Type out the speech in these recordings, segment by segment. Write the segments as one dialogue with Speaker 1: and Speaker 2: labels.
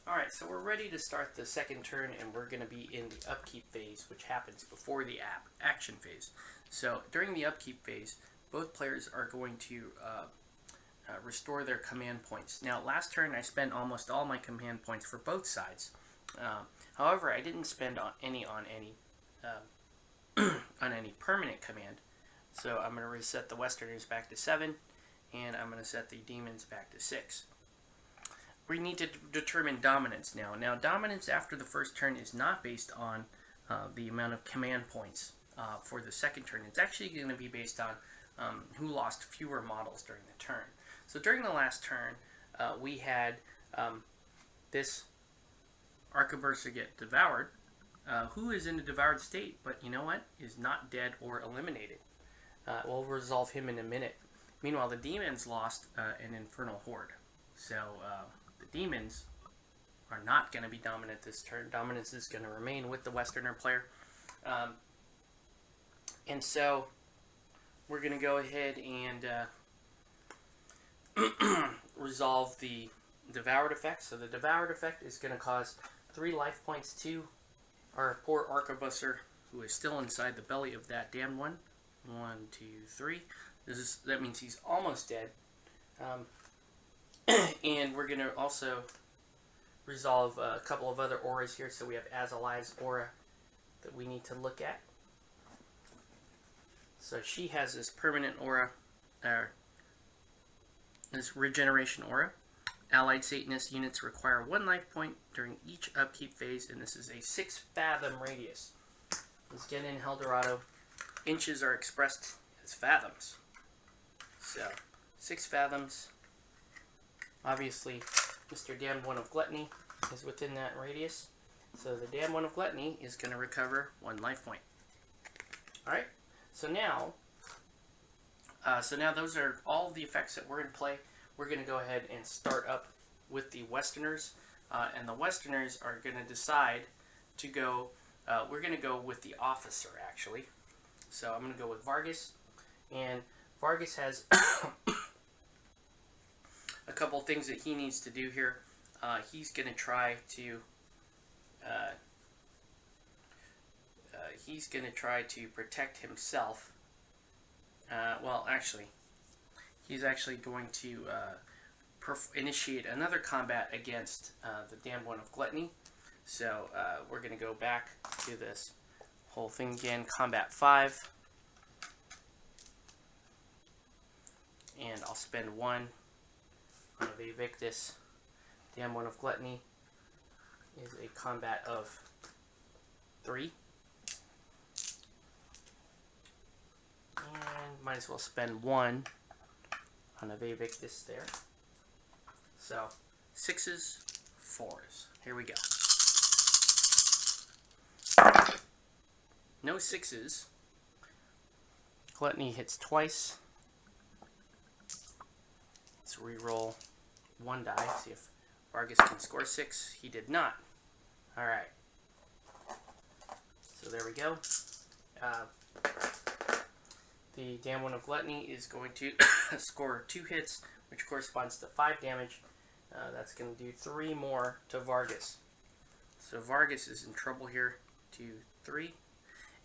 Speaker 1: Alright, so we're ready to start the second turn, and we're going to be in the upkeep phase, which happens before the action phase. So during the upkeep phase, both players are going to restore their command points. Now, last turn I spent almost all my command points for both sides. However, I didn't spend any on any permanent command. So I'm going to reset the Westerners back to 7, and I'm going to set the Demons back to 6. We need to determine dominance now. Now, dominance after the first turn is not based on the amount of command points for the second turn. It's actually going to be based on who lost fewer models during the turn. So during the last turn, we had this Arquebuster get devoured, who is in a devoured state, but you know what? Is not dead or eliminated. We'll resolve him in a minute. Meanwhile, the demons lost an Infernal Horde. So the demons are not going to be dominant this turn. Dominance is going to remain with the Westerner player. And so we're going to go ahead and resolve the devoured effect. So the devoured effect is going to cause 3 life points to our poor Arquebuster, who is still inside the belly of that damned one. 1, 2, 3. That means he's almost dead. And we're going to also resolve a couple of other auras here. So we have Azalai's aura that we need to look at. So she has this permanent aura, this regeneration aura. Allied Satanist units require 1 life point during each upkeep phase, and this is a 6 fathom radius. Let's get in Hell Dorado. Inches are expressed as fathoms. So 6 fathoms. Obviously, Mr. Damned One of Gluttony is within that radius. So the Damned One of Gluttony is going to recover 1 life point. Alright, so now those are all the effects that were in play. We're going to go ahead and start up with the Westerners. And the Westerners are going to decide to go, we're going to go with the Officer, actually. So I'm going to go with Vargas. And Vargas has a couple things that he needs to do here. He's going to try to protect himself. Well, actually, he's actually going to initiate another combat against the Damned One of Gluttony. So we're going to go back to this whole thing again, Combat 5. And I'll spend 1 on Evictus. Damned One of Gluttony is a combat of 3. And might as well spend 1 on a Evictus there. So 6s, 4s. Here we go. No 6s. Gluttony hits twice. Let's re-roll 1 die, see if Vargas can score 6. He did not. Alright. So there we go. The Damned One of Gluttony is going to score 2 hits, which corresponds to 5 damage. That's going to do 3 more to Vargas. So Vargas is in trouble here. 2, 3.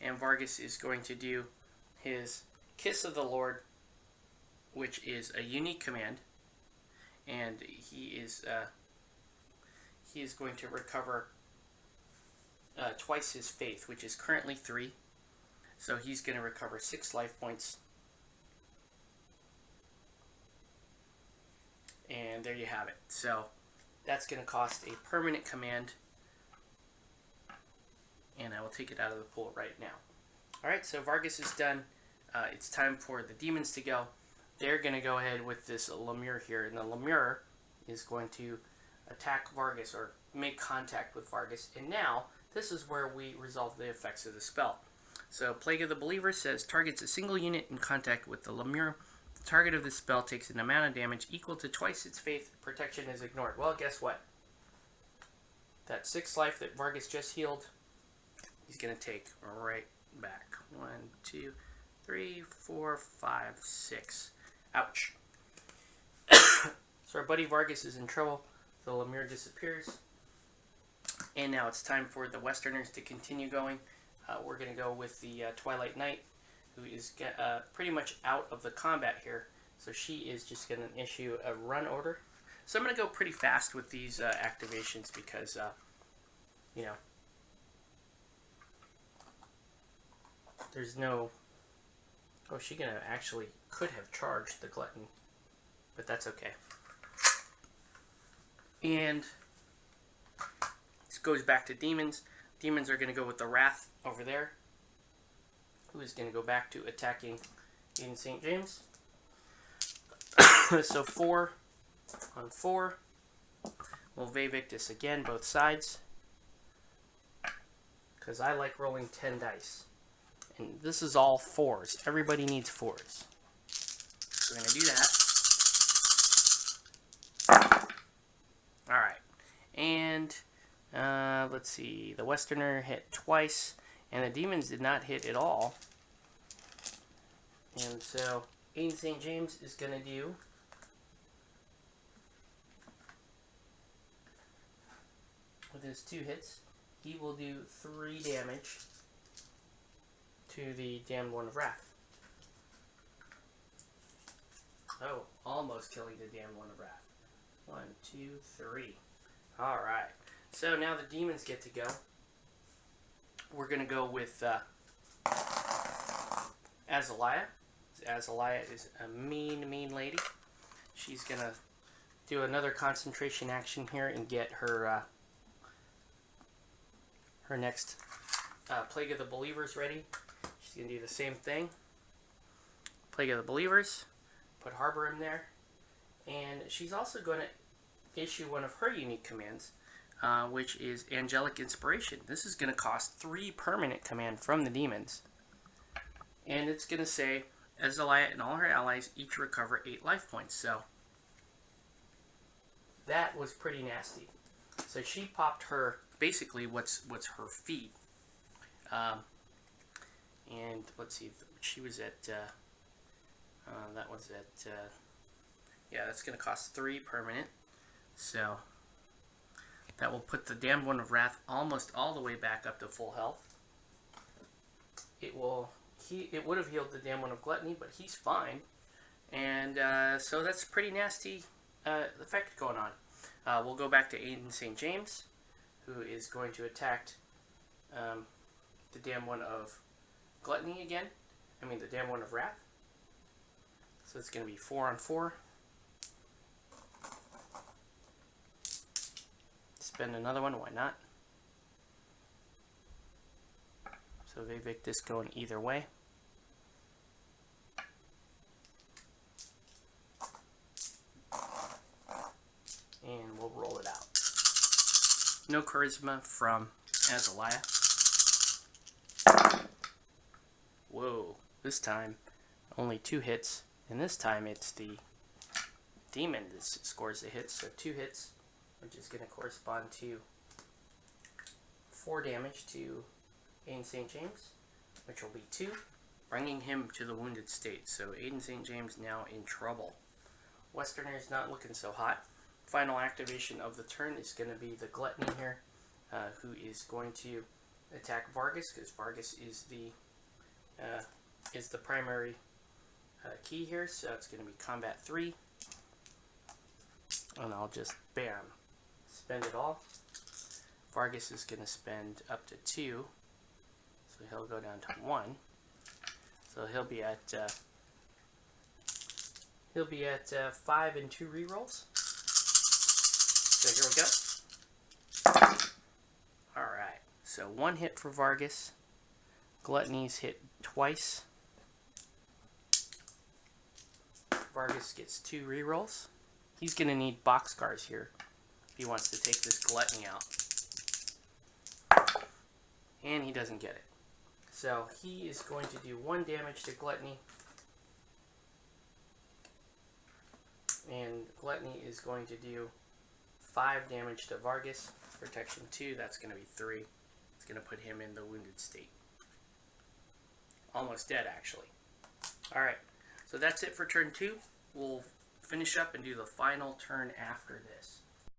Speaker 1: And Vargas is going to do his Kiss of the Lord, which is a unique command. And he is going to recover twice his faith, which is currently 3. So he's going to recover 6 life points. And there you have it. So that's going to cost a permanent command. And I will take it out of the pool right now. Alright, so Vargas is done. It's time for the demons to go. They're going to go ahead with this Lemure here. And the Lemure is going to attack Vargas, or make contact with Vargas. And now, this is where we resolve the effects of the spell. So Plague of the Believer says, targets a single unit in contact with the Lemure. The target of this spell takes an amount of damage equal to twice its faith. Protection is ignored. Well, guess what? That 6 life that Vargas just healed, he's going to take right back. 1, 2, 3, 4, 5, 6. Ouch. So our buddy Vargas is in trouble. The Lemure disappears. And now it's time for the Westerners to continue going. We're going to go with the Twilight Knight, who is pretty much out of the combat here. So she is just going to issue a run order. So I'm going to go pretty fast with these activations because, you know, there's no... Oh, she gonna actually could have charged the Glutton, but that's okay. And this goes back to Demons. Demons are going to go with the Wrath over there, who is going to go back to attacking in St. James. So 4 on 4. We'll Vevictus again, both sides, because I like rolling 10 dice. And this is all 4s. Everybody needs 4s. So we're going to do that. Alright. And let's see. The Westerner hit twice. And the Demons did not hit at all. And so Aiden St. James is going to do... with his 2 hits, he will do 3 damage to the Damned One of Wrath. Oh, almost killing the Damned One of Wrath. 1, 2, 3. Alright. So now the demons get to go. We're going to go with Azalea. Azalea is a mean lady. She's going to do another concentration action here and get her her next Plague of the Believers ready. She's going to do the same thing. Plague of the Believers. Put Harbor in there. And she's also going to issue one of her unique commands, which is Angelic Inspiration. This is going to cost 3 permanent command from the demons. And it's going to say, Azalea and all her allies each recover 8 life points. So that was pretty nasty. So she popped her, basically what's her feed. And let's see, she was at, that was at, yeah, that's going to cost 3 permanent. So that will put the Damned One of Wrath almost all the way back up to full health. It would have healed the Damned One of Gluttony, but he's fine. And so that's pretty nasty effect going on. We'll go back to Aiden St. James, who is going to attack the Damned One of Gluttony again. I mean the Damned One of Wrath. So it's going to be 4 on 4. Spend another one, why not? So Vevictus going either way. And we'll roll it out. No charisma from Azalea. Whoa, this time only 2 hits. And this time it's the demon that scores the hits. So 2 hits, which is going to correspond to 4 damage to Aiden St. James, which will be 2, bringing him to the wounded state. So Aiden St. James now in trouble. Westerner is not looking so hot. Final activation of the turn is going to be the Gluttony here, who is going to attack Vargas, because Vargas is the primary key here. So it's going to be combat 3. And I'll just, bam, spend it all. Vargas is going to spend up to 2. So he'll go down to 1. So he'll be at 5 and 2 rerolls. So here we go. Alright. So 1 hit for Vargas. Gluttony's hit twice. Vargas gets 2 rerolls. He's going to need boxcars here if he wants to take this Gluttony out. And he doesn't get it. So he is going to do 1 damage to Gluttony. And Gluttony is going to do 5 damage to Vargas. Protection 2, that's going to be 3. It's going to put him in the wounded state. Almost dead, actually. Alright, so that's it for turn 2. We'll finish up and do the final turn after this.